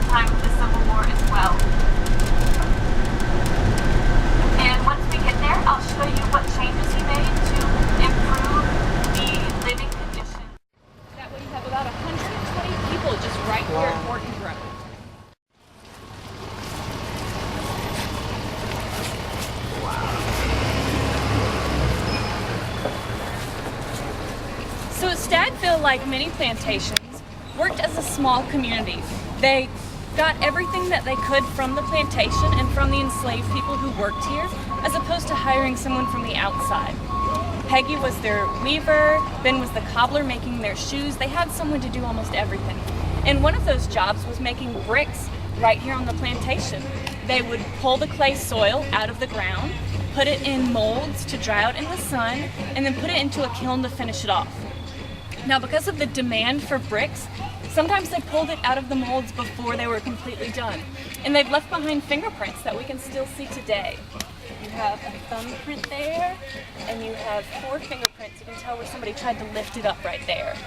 time of the Civil War as well. And once we get there, I'll show you what changes he made to improve the living conditions. That way you have about 120 people just right here at Morton Grove. So Stagville, like many plantations, worked as a small community. They got everything that they could from the plantation and from the enslaved people who worked here, as opposed to hiring someone from the outside. Peggy was their weaver, Ben was the cobbler making their shoes. They had someone to do almost everything. And one of those jobs was making bricks right here on the plantation. They would pull the clay soil out of the ground, put it in molds to dry out in the sun, and then put it into a kiln to finish it off. Now, because of the demand for bricks, sometimes they pulled it out of the molds before they were completely done. And they've left behind fingerprints that we can still see today. You have a thumbprint there, and you have 4 fingerprints. You can tell where somebody tried to lift it up right there.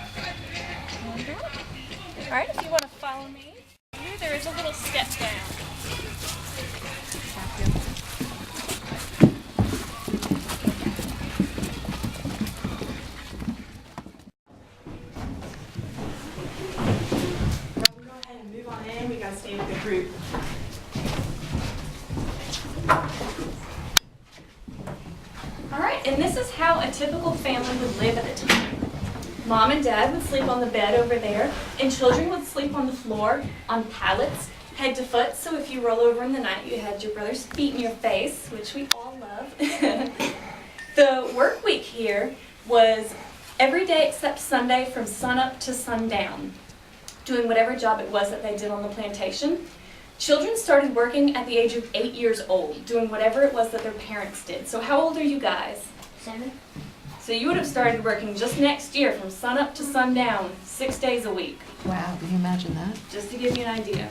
All right, if you want to follow me, here there is a little step down. We gotta stay with the group. Alright, and this is how a typical family would live at the time. Mom and Dad would sleep on the bed over there, and children would sleep on the floor, on pallets, head to foot, so if you roll over in the night, you had your brother's feet in your face, which we all love. The work week here was every day except Sunday from sunup to sundown, doing whatever job it was that they did on the plantation. Children started working at the age of 8 years old, doing whatever it was that their parents did. So how old are you guys? 7. So you would have started working just next year from sunup to sundown, 6 days a week. Wow, can you imagine that? Just to give you an idea.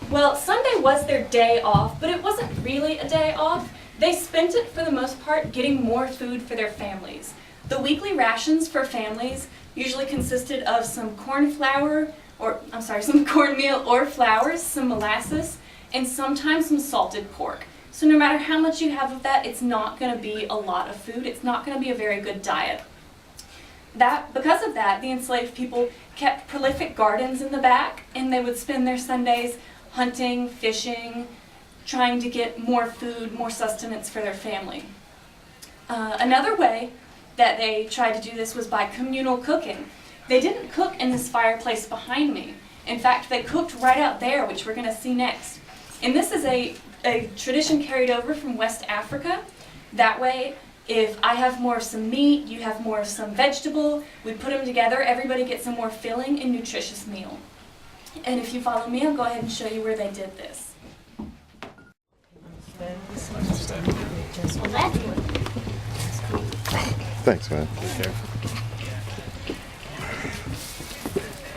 Well, Sunday was their day off, but it wasn't really a day off. They spent it, for the most part, getting more food for their families. The weekly rations for families usually consisted of some cornmeal or flours, some molasses, and sometimes some salted pork. So no matter how much you have of that, it's not going to be a lot of food. It's not going to be a very good diet. Because of that, the enslaved people kept prolific gardens in the back, and they would spend their Sundays hunting, fishing, trying to get more food, more sustenance for their family. Another way that they tried to do this was by communal cooking. They didn't cook in this fireplace behind me. In fact, they cooked right out there, which we're going to see next. And this is a tradition carried over from West Africa. That way, if I have more of some meat, you have more of some vegetable, we put them together, everybody gets a more filling and nutritious meal. And if you follow me, I'll go ahead and show you where they did this. Thanks, man.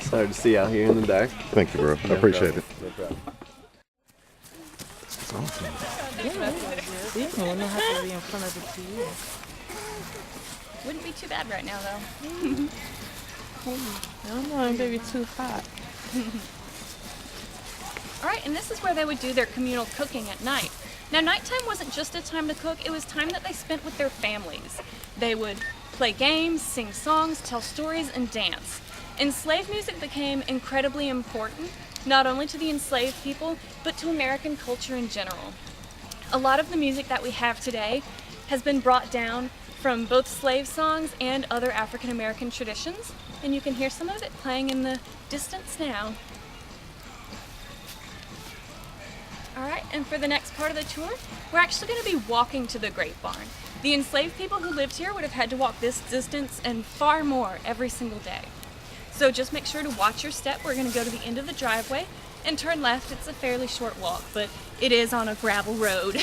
Sorry to see you out here in the dark. Thank you, bro. I appreciate it. No problem. This is awesome. Yeah, we'll not have to be in front of the TV. Wouldn't be too bad right now, though. I don't know, it may be too hot. Alright, and this is where they would do their communal cooking at night. Now, nighttime wasn't just a time to cook, it was time that they spent with their families. They would play games, sing songs, tell stories, and dance. Enslaved music became incredibly important, not only to the enslaved people, but to American culture in general. A lot of the music that we have today has been brought down from both slave songs and other African American traditions, and you can hear some of it playing in the distance now. Alright, and for the next part of the tour, we're actually going to be walking to the Great Barn. The enslaved people who lived here would have had to walk this distance and far more every single day. So just make sure to watch your step. We're going to go to the end of the driveway and turn left. It's a fairly short walk, but it is on a gravel road.